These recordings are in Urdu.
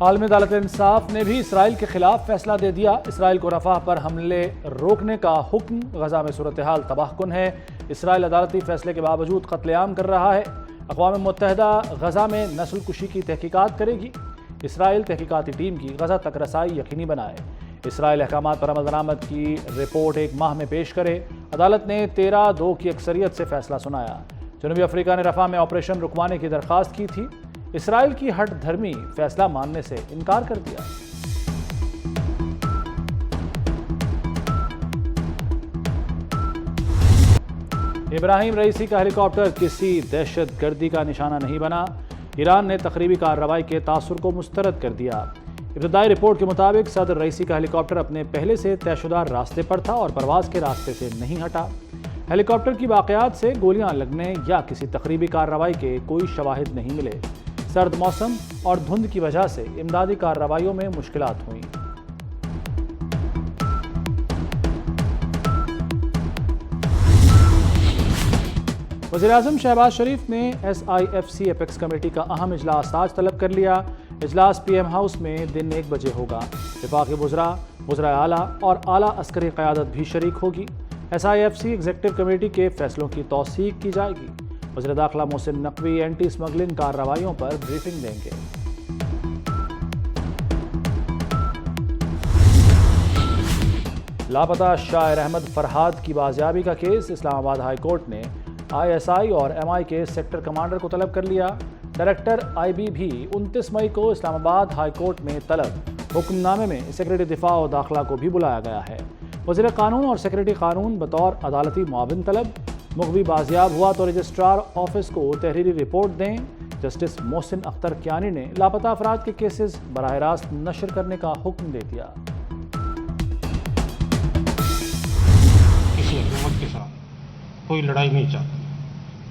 عالمی عدالت انصاف نے بھی اسرائیل کے خلاف فیصلہ دے دیا۔ اسرائیل کو رفح پر حملے روکنے کا حکم۔ غزہ میں صورتحال تباہ کن ہے۔ اسرائیل عدالتی فیصلے کے باوجود قتل عام کر رہا ہے۔ اقوام متحدہ غزہ میں نسل کشی کی تحقیقات کرے گی۔ اسرائیل تحقیقاتی ٹیم کی غزہ تک رسائی یقینی بنائے۔ اسرائیل احکامات پر عمل درآمد کی رپورٹ 1 ماہ میں پیش کرے۔ عدالت نے 13-2 کی اکثریت سے فیصلہ سنایا۔ جنوبی افریقہ نے رفح میں آپریشن رکوانے کی درخواست کی تھی۔ اسرائیل کی ہٹ دھرمی فیصلہ ماننے سے انکار کر دیا۔ ابراہیم رئیسی کا ہیلی کاپٹر کسی دہشت گردی کا نشانہ نہیں بنا۔ ایران نے تقریبی کارروائی کے تاثر کو مسترد کر دیا۔ ابتدائی رپورٹ کے مطابق صدر رئیسی کا ہیلی کاپٹر اپنے پہلے سے طے شدہ راستے پر تھا اور پرواز کے راستے سے نہیں ہٹا۔ ہیلی کاپٹر کی واقعات سے گولیاں لگنے یا کسی تقریبی کارروائی کے کوئی شواہد نہیں ملے۔ سرد موسم اور دھند کی وجہ سے امدادی کارروائیوں میں مشکلات ہوئیں۔ وزیراعظم شہباز شریف نے SIFC ایپیکس کمیٹی کا اہم اجلاس آج طلب کر لیا۔ اجلاس PM ہاؤس میں دن 1 بجے ہوگا۔ وفاقی وزراء، وزرائے اعلیٰ اور اعلیٰ عسکری قیادت بھی شریک ہوگی۔ SIFC ایگزیکٹو کمیٹی کے فیصلوں کی توثیق کی جائے گی۔ وزیر داخلہ محسن نقوی اینٹی اسمگلنگ کارروائیوں پر بریفنگ دیں گے۔ لاپتہ شاعر احمد فرحاد کی بازیابی کا کیس اسلام آباد ہائی کورٹ نے ISI اور MI کے سیکٹر کمانڈر کو طلب کر لیا۔ ڈائریکٹر IB بھی 29 مئی کو اسلام آباد ہائی کورٹ میں طلب۔ حکم نامے میں سیکرٹری دفاع و داخلہ کو بھی بلایا گیا ہے۔ وزیر قانون اور سیکرٹری قانون بطور عدالتی معاون طلب۔ مغوی بازیاب ہوا تو رجسٹرار آفس کو تحریری رپورٹ دیں۔ جسٹس محسن اختر کیانی نے لاپتہ افراد کے کیسز براہ راست نشر کرنے کا حکم دے دیا۔ کسی حکومت کے ساتھ کوئی لڑائی نہیں چاہتا،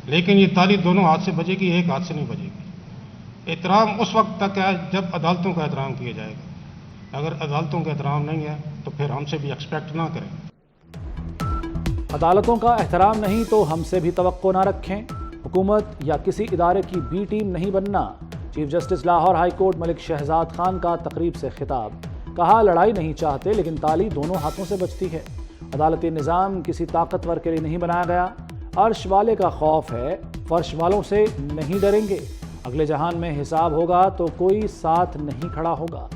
لیکن یہ تالی دونوں ہاتھ سے بجے گی، ایک ہاتھ سے نہیں بجے گی۔ احترام اس وقت تک ہے جب عدالتوں کا احترام کیا جائے گا۔ اگر عدالتوں کا احترام نہیں ہے تو پھر ہم سے بھی ایکسپیکٹ نہ کریں۔ عدالتوں کا احترام نہیں تو ہم سے بھی توقع نہ رکھیں۔ حکومت یا کسی ادارے کی B ٹیم نہیں بننا۔ Chief justice Lahore high court Malik Shahzad Khan کا تقریب سے خطاب۔ کہا لڑائی نہیں چاہتے لیکن تالی دونوں ہاتھوں سے بجتی ہے۔ عدالتی نظام کسی طاقتور کے لیے نہیں بنایا گیا۔ عرش والے کا خوف ہے، فرش والوں سے نہیں ڈریں گے۔ اگلے جہان میں حساب ہوگا تو کوئی ساتھ نہیں کھڑا ہوگا۔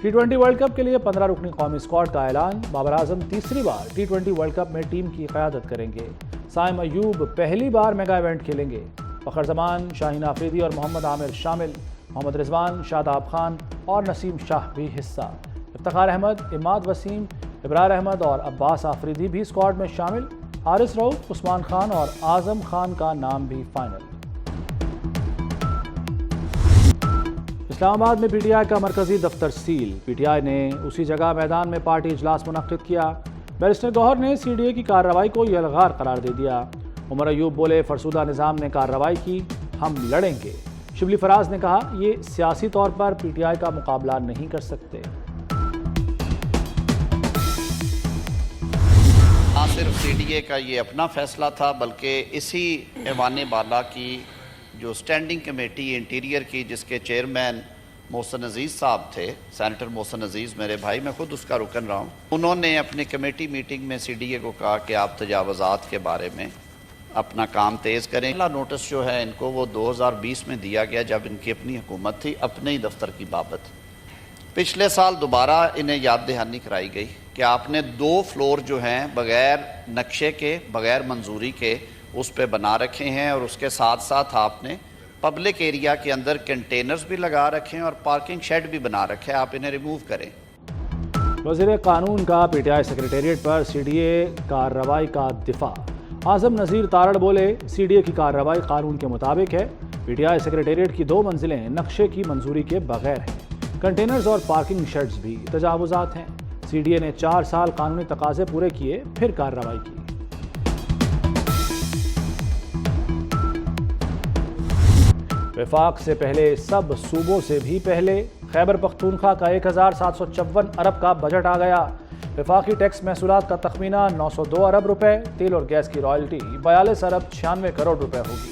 T20 ورلڈ کپ کے لیے 15 رکنی قومی اسکواڈ کا اعلان۔ بابر اعظم تیسری بار T20 ورلڈ کپ میں ٹیم کی قیادت کریں گے۔ سائم ایوب پہلی بار میگا ایونٹ کھیلیں گے۔ فخر زمان، شاہین آفریدی اور محمد عامر شامل۔ محمد رضوان، شاداب خان اور نسیم شاہ بھی حصہ۔ افتخار احمد، اماد وسیم، ابرار احمد اور عباس آفریدی بھی اسکواڈ میں شامل۔ حارث رؤف، عثمان خان اور اعظم خان کا نام بھی فائنل۔ اسلام آباد میں PTI کا مرکزی دفتر سیل۔ PTI نے اسی جگہ میدان میں پارٹی اجلاس منعقد کیا۔ بیرسٹر گوہر نے CDA کی کارروائی کو یلغار قرار دے دیا۔ عمر ایوب بولے فرسودہ نظام نے کارروائی کی، ہم لڑیں گے۔ شبلی فراز نے کہا یہ سیاسی طور پر PTI کا مقابلہ نہیں کر سکتے۔ نہ صرف CDA کا یہ اپنا فیصلہ تھا بلکہ اسی ایوان بالا کی جو سٹینڈنگ کمیٹی انٹیریئر کی جس کے چیئرمین محسن عزیز صاحب تھے، سینیٹر محسن عزیز میرے بھائی، میں خود اس کا رکن رہا ہوں، انہوں نے اپنی کمیٹی میٹنگ میں CDA کو کہا کہ آپ تجاوزات کے بارے میں اپنا کام تیز کریں۔ پہلا نوٹس جو ہے ان کو وہ 2020 میں دیا گیا جب ان کی اپنی حکومت تھی، اپنے ہی دفتر کی بابت۔ پچھلے سال دوبارہ انہیں یاد دہانی کرائی گئی کہ آپ نے 2 فلور جو ہیں بغیر نقشے کے، بغیر منظوری کے اس پہ بنا رکھے ہیں، اور اس کے ساتھ ساتھ آپ نے پبلک ایریا کے اندر کنٹینرز بھی لگا رکھے ہیں اور پارکنگ شیڈ بھی بنا رکھے ہیں، آپ انہیں ریموو کریں۔ وزیر قانون کا PTI سیکریٹریٹ پر CDA کارروائی کا دفاع۔ اعظم نذیر تارڑ بولے CDA کی کارروائی قانون کے مطابق ہے۔ PTI سیکریٹریٹ کی 2 منزلیں نقشے کی منظوری کے بغیر ہیں۔ کنٹینرز اور پارکنگ شیڈز بھی تجاوزات ہیں۔ CDA نے 4 سال قانونی تقاضے پورے کیے پھر کارروائی کی۔ وفاق سے پہلے سب صوبوں سے بھی پہلے خیبر پختونخوا کا 1754 ارب کا بجٹ آ گیا۔ وفاقی ٹیکس محصولات کا تخمینہ 902 ارب روپے، تیل اور گیس کی رائلٹی 42 ارب 96 کروڑ روپے ہوگی۔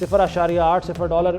$0.80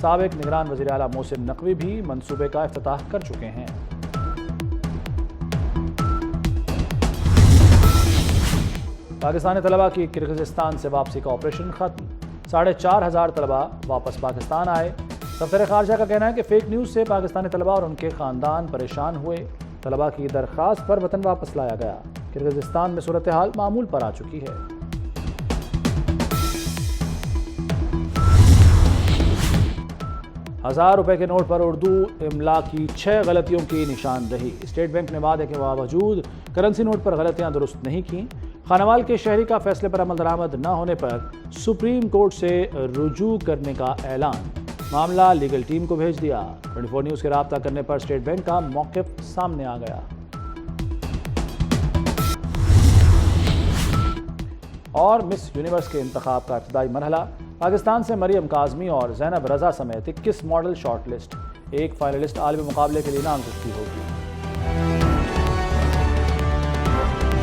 سابق نگران وزیر اعلیٰ محسن نقوی بھی منصوبے کا افتتاح کر چکے ہیں۔ پاکستانی طلبہ کی کرغزستان سے واپسی کا آپریشن ختم، 4,500 طلبہ واپس پاکستان آئے۔ دفتر خارجہ کا کہنا ہے کہ فیک نیوز سے پاکستانی طلبہ اور ان کے خاندان پریشان ہوئے۔ طلبہ کی درخواست پر وطن واپس لایا گیا۔ کرغزستان میں صورتحال معمول پر آ چکی ہے۔ ₹1000 کے نوٹ پر اردو املا کی 6 غلطیوں کی نشاندہی۔ اسٹیٹ بینک نے وعدے کے باوجود کرنسی نوٹ پر غلطیاں درست نہیں کیں۔ خانوال کے شہری کا فیصلے پر عمل درآمد نہ ہونے پر سپریم کورٹ سے رجوع کرنے کا اعلان، معاملہ لیگل ٹیم کو بھیج دیا۔ 24 نیوز کے رابطہ کرنے پر اسٹیٹ بینک کا موقف سامنے آ گیا۔ اور مس یونیورس کے انتخاب کا ابتدائی مرحلہ، پاکستان سے مریم کاظمی اور زینب رضا سمیت 21 ماڈل شارٹ لسٹ، ایک فائنلسٹ عالمی مقابلے کے لیے نامزدگی ہوگی۔